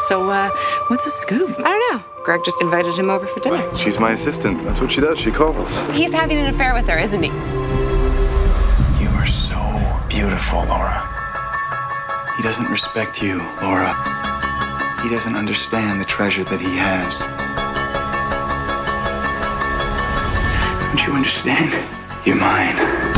So, what's the scoop? I don't know. Greg just invited him over for dinner. She's my assistant. That's what she does. She calls. He's having an affair with her, isn't he? You are so beautiful, Laura. He doesn't respect you, Laura. He doesn't understand the treasure that he has. Don't you understand? You're mine.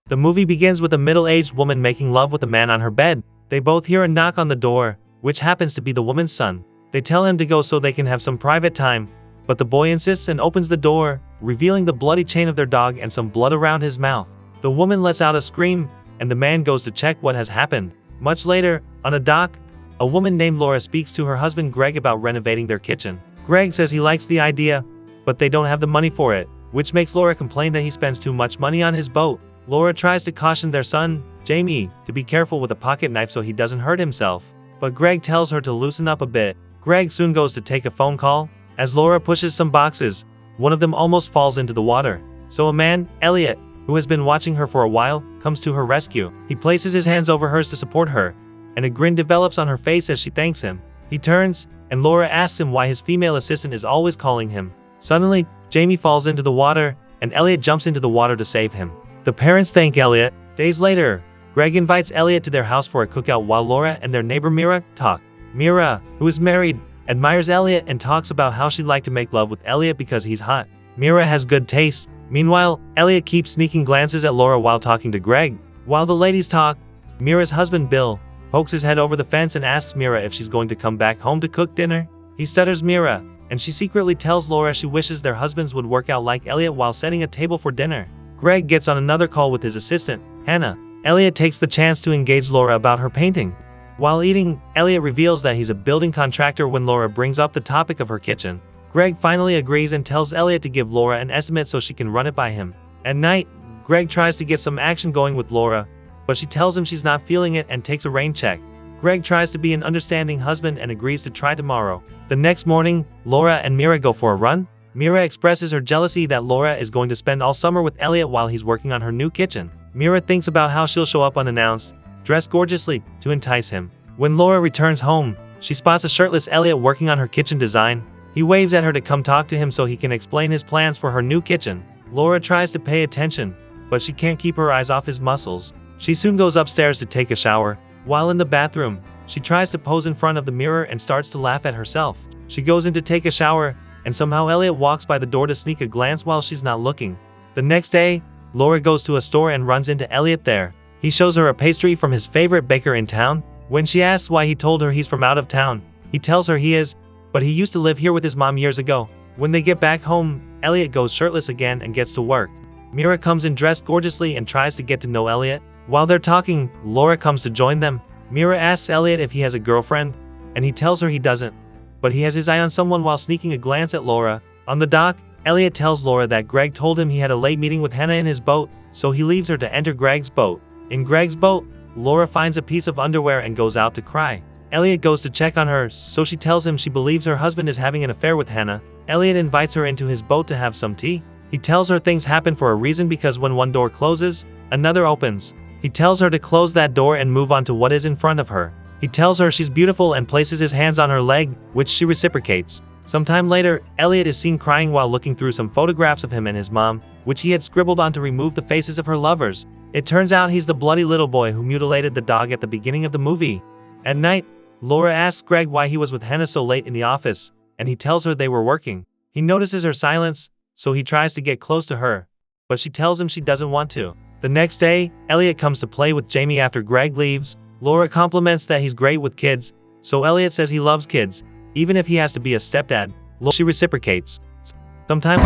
The movie begins with a middle-aged woman making love with a man on her bed. They both hear a knock on the door, which happens to be the woman's son. They tell him to go so they can have some private time, but the boy insists and opens the door, revealing the bloody chain of their dog and some blood around his mouth. The woman lets out a scream, and the man goes to check what has happened. Much later, on a dock, a woman named Laura speaks to her husband Greg about renovating their kitchen. Greg says he likes the idea, but they don't have the money for it, which makes Laura complain that he spends too much money on his boat. Laura tries to caution their son, Jamie, to be careful with a pocket knife so he doesn't hurt himself, but Greg tells her to loosen up a bit. Greg soon goes to take a phone call. As Laura pushes some boxes, one of them almost falls into the water. So a man, Elliot, who has been watching her for a while, comes to her rescue. He places his hands over hers to support her, and a grin develops on her face as she thanks him. He turns, and Laura asks him why his female assistant is always calling him. Suddenly, Jamie falls into the water, and Elliot jumps into the water to save him. The parents thank Elliot. Days later, Greg invites Elliot to their house for a cookout while Laura and their neighbor Mira talk. Mira, who is married, admires Elliot and talks about how she'd like to make love with Elliot because he's hot. Mira has good taste. Meanwhile, Elliot keeps sneaking glances at Laura while talking to Greg. While the ladies talk, Mira's husband Bill pokes his head over the fence and asks Mira if she's going to come back home to cook dinner. He stutters Mira, and she secretly tells Laura she wishes their husbands would work out like Elliot while setting a table for dinner. Greg gets on another call with his assistant, Hannah. Elliot takes the chance to engage Laura about her painting. While eating, Elliot reveals that he's a building contractor when Laura brings up the topic of her kitchen. Greg finally agrees and tells Elliot to give Laura an estimate so she can run it by him. At night, Greg tries to get some action going with Laura, but she tells him she's not feeling it and takes a rain check. Greg tries to be an understanding husband and agrees to try tomorrow. The next morning, Laura and Mira go for a run. Mira expresses her jealousy that Laura is going to spend all summer with Elliot while he's working on her new kitchen. Mira thinks about how she'll show up unannounced, dressed gorgeously, to entice him. When Laura returns home, she spots a shirtless Elliot working on her kitchen design. He waves at her to come talk to him so he can explain his plans for her new kitchen. Laura tries to pay attention, but she can't keep her eyes off his muscles. She soon goes upstairs to take a shower. While in the bathroom, she tries to pose in front of the mirror and starts to laugh at herself. She goes in to take a shower, and somehow Elliot walks by the door to sneak a glance while she's not looking. The next day, Laura goes to a store and runs into Elliot there. He shows her a pastry from his favorite baker in town. When she asks why he told her he's from out of town, he tells her he is, but he used to live here with his mom years ago. When they get back home, Elliot goes shirtless again and gets to work. Mira comes in dressed gorgeously and tries to get to know Elliot. While they're talking, Laura comes to join them. Mira asks Elliot if he has a girlfriend, and he tells her he doesn't, but he has his eye on someone while sneaking a glance at Laura. On the dock, Elliot tells Laura that Greg told him he had a late meeting with Hannah in his boat, so he leaves her to enter Greg's boat. In Greg's boat, Laura finds a piece of underwear and goes out to cry. Elliot goes to check on her, so she tells him she believes her husband is having an affair with Hannah. Elliot invites her into his boat to have some tea. He tells her things happen for a reason because when one door closes, another opens. He tells her to close that door and move on to what is in front of her. He tells her she's beautiful and places his hands on her leg, which she reciprocates. Sometime later, Elliot is seen crying while looking through some photographs of him and his mom, which he had scribbled on to remove the faces of her lovers. It turns out he's the bloody little boy who mutilated the dog at the beginning of the movie. At night, Laura asks Greg why he was with Hannah so late in the office, and he tells her they were working. He notices her silence, so he tries to get close to her, but she tells him she doesn't want to. The next day, Elliot comes to play with Jamie after Greg leaves. Laura compliments that he's great with kids, so Elliot says he loves kids, even if he has to be a stepdad. She reciprocates. Sometimes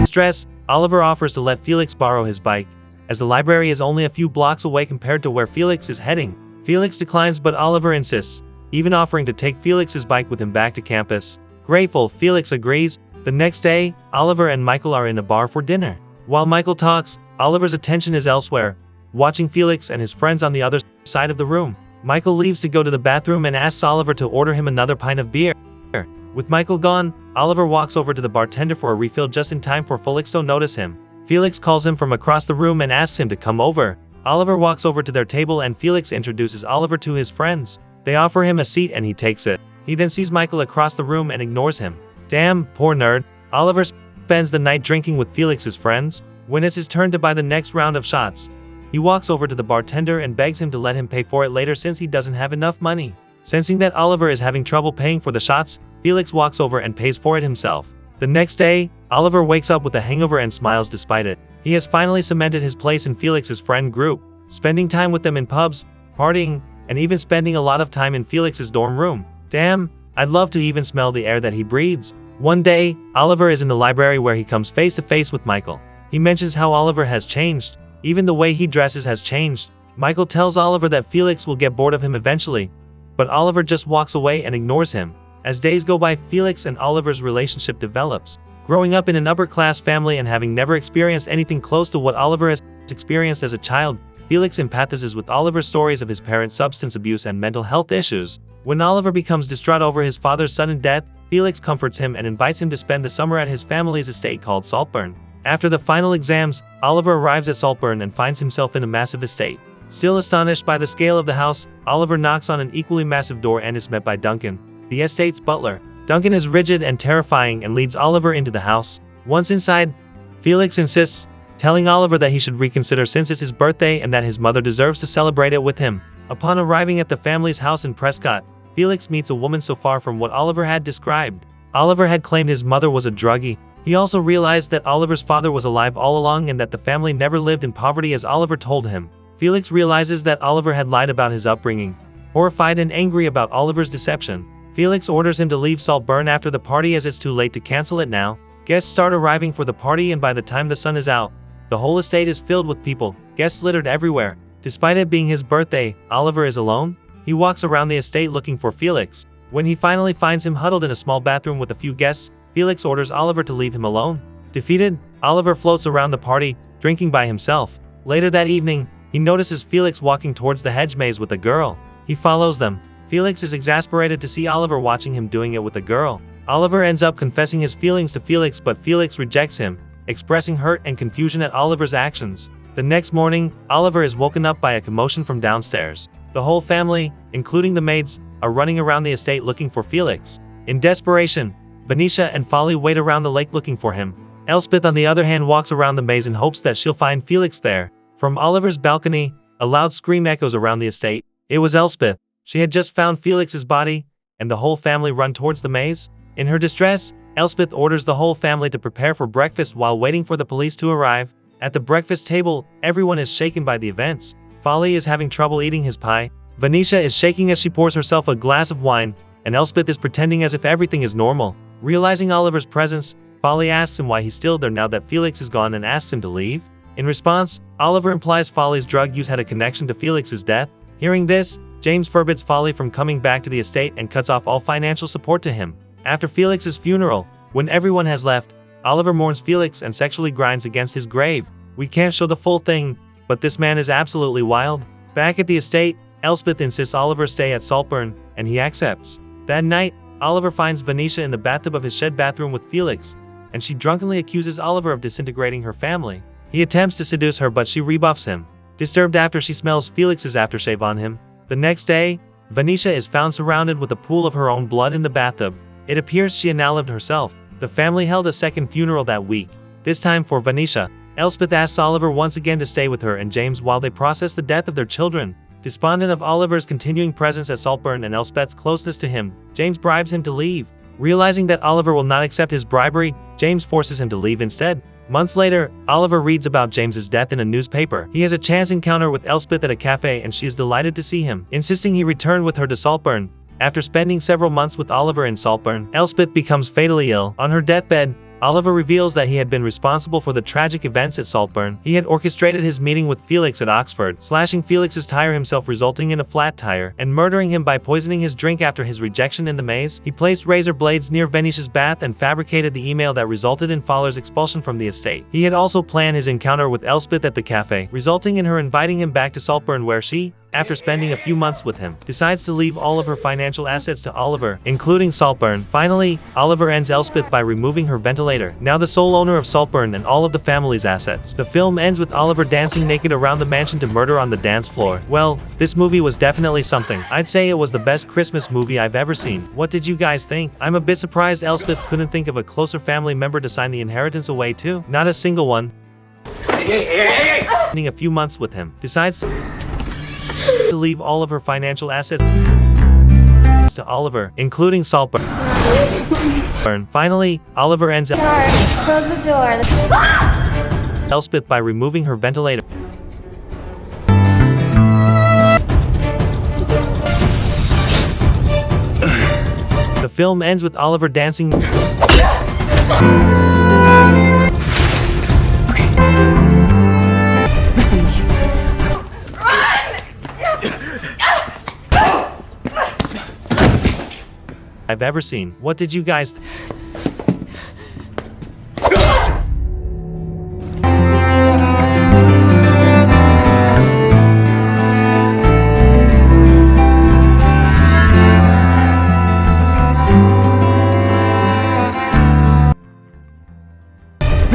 stress, Oliver offers to let Felix borrow his bike, as the library is only a few blocks away compared to where Felix is heading. Felix declines, but Oliver insists, even offering to take Felix's bike with him back to campus. Grateful, Felix agrees. The next day, Oliver and Michael are in a bar for dinner. While Michael talks, Oliver's attention is elsewhere, watching Felix and his friends on the other side of the room. Michael leaves to go to the bathroom and asks Oliver to order him another pint of beer. With Michael gone, Oliver walks over to the bartender for a refill just in time for Felix to notice him. Felix calls him from across the room and asks him to come over. Oliver walks over to their table and Felix introduces Oliver to his friends. They offer him a seat and he takes it. He then sees Michael across the room and ignores him. Damn, poor nerd. Oliver spends the night drinking with Felix's friends. When it's his turn to buy the next round of shots, he walks over to the bartender and begs him to let him pay for it later since he doesn't have enough money. Sensing that Oliver is having trouble paying for the shots, Felix walks over and pays for it himself. The next day, Oliver wakes up with a hangover and smiles despite it. He has finally cemented his place in Felix's friend group, spending time with them in pubs, partying, and even spending a lot of time in Felix's dorm room. Damn, I'd love to even smell the air that he breathes. One day, Oliver is in the library where he comes face to face with Michael. He mentions how Oliver has changed. Even the way he dresses has changed. Michael tells Oliver that Felix will get bored of him eventually, but Oliver just walks away and ignores him. As days go by, Felix and Oliver's relationship develops. Growing up in an upper-class family and having never experienced anything close to what Oliver has experienced as a child, Felix empathizes with Oliver's stories of his parents' substance abuse and mental health issues. When Oliver becomes distraught over his father's sudden death, Felix comforts him and invites him to spend the summer at his family's estate called Saltburn. After the final exams, Oliver arrives at Saltburn and finds himself in a massive estate. Still astonished by the scale of the house, Oliver knocks on an equally massive door and is met by Duncan, the estate's butler. Duncan is rigid and terrifying and leads Oliver into the house. Once inside, Felix insists, telling Oliver that he should reconsider since it's his birthday and that his mother deserves to celebrate it with him. Upon arriving at the family's house in Prescott, Felix meets a woman so far from what Oliver had described. Oliver had claimed his mother was a druggie. He also realized that Oliver's father was alive all along and that the family never lived in poverty as Oliver told him. Felix realizes that Oliver had lied about his upbringing. Horrified and angry about Oliver's deception, Felix orders him to leave Saltburn after the party as it's too late to cancel it now. Guests start arriving for the party and by the time the sun is out, the whole estate is filled with people, guests littered everywhere. Despite it being his birthday, Oliver is alone. He walks around the estate looking for Felix. When he finally finds him huddled in a small bathroom with a few guests, Felix orders Oliver to leave him alone. Defeated, Oliver floats around the party, drinking by himself. Later that evening, he notices Felix walking towards the hedge maze with a girl. He follows them. Felix is exasperated to see Oliver watching him doing it with a girl. Oliver ends up confessing his feelings to Felix, but Felix rejects him, expressing hurt and confusion at Oliver's actions. The next morning, Oliver is woken up by a commotion from downstairs. The whole family, including the maids, are running around the estate looking for Felix. In desperation, Venetia and Folly wait around the lake looking for him. Elspeth, on the other hand, walks around the maze in hopes that she'll find Felix there. From Oliver's balcony, a loud scream echoes around the estate. It was Elspeth. She had just found Felix's body, and the whole family run towards the maze. In her distress, Elspeth orders the whole family to prepare for breakfast while waiting for the police to arrive. At the breakfast table, everyone is shaken by the events. Folly is having trouble eating his pie. Venetia is shaking as she pours herself a glass of wine, and Elspeth is pretending as if everything is normal. Realizing Oliver's presence, Folly asks him why he's still there now that Felix is gone and asks him to leave. In response, Oliver implies Folly's drug use had a connection to Felix's death. Hearing this, James forbids Folly from coming back to the estate and cuts off all financial support to him. After Felix's funeral, when everyone has left, Oliver mourns Felix and sexually grinds against his grave. We can't show the full thing, but this man is absolutely wild. Back at the estate, Elspeth insists Oliver stay at Saltburn, and he accepts. That night, Oliver finds Venetia in the bathtub of his shed bathroom with Felix, and she drunkenly accuses Oliver of disintegrating her family. He attempts to seduce her, but she rebuffs him. Disturbed after she smells Felix's aftershave on him. The next day, Venetia is found surrounded with a pool of her own blood in the bathtub. It appears she unalived herself. The family held a second funeral that week, this time for Venetia. Elspeth asks Oliver once again to stay with her and James while they process the death of their children. Despondent of Oliver's continuing presence at Saltburn and Elspeth's closeness to him, James bribes him to leave. Realizing that Oliver will not accept his bribery, James forces him to leave instead. Months later, Oliver reads about James's death in a newspaper. He has a chance encounter with Elspeth at a cafe and she is delighted to see him, insisting he return with her to Saltburn. After spending several months with Oliver in Saltburn, Elspeth becomes fatally ill. On her deathbed, Oliver reveals that he had been responsible for the tragic events at Saltburn. He had orchestrated his meeting with Felix at Oxford, slashing Felix's tire himself resulting in a flat tire, and murdering him by poisoning his drink after his rejection in the maze. He placed razor blades near Venetia's bath and fabricated the email that resulted in Fowler's expulsion from the estate. He had also planned his encounter with Elspeth at the cafe, resulting in her inviting him back to Saltburn where she, after spending a few months with him, decides to leave all of her financial assets to Oliver, including Saltburn. Finally, Oliver ends Elspeth by removing her ventilator, now the sole owner of Saltburn and all of the family's assets. The film ends with Oliver dancing naked around the mansion to murder on the dance floor. Well, this movie was definitely something. I'd say it was the best Christmas movie I've ever seen. What did you guys think? I'm a bit surprised Elspeth couldn't think of a closer family member to sign the inheritance away to. Not a single one. Spending a few months with him, decides to leave all of her financial assets to Oliver, including Saltburn. Finally, Oliver ends Close the door. Elspeth by removing her ventilator. The film ends with Oliver dancing. Listen to me. I've ever seen. What did you guys think?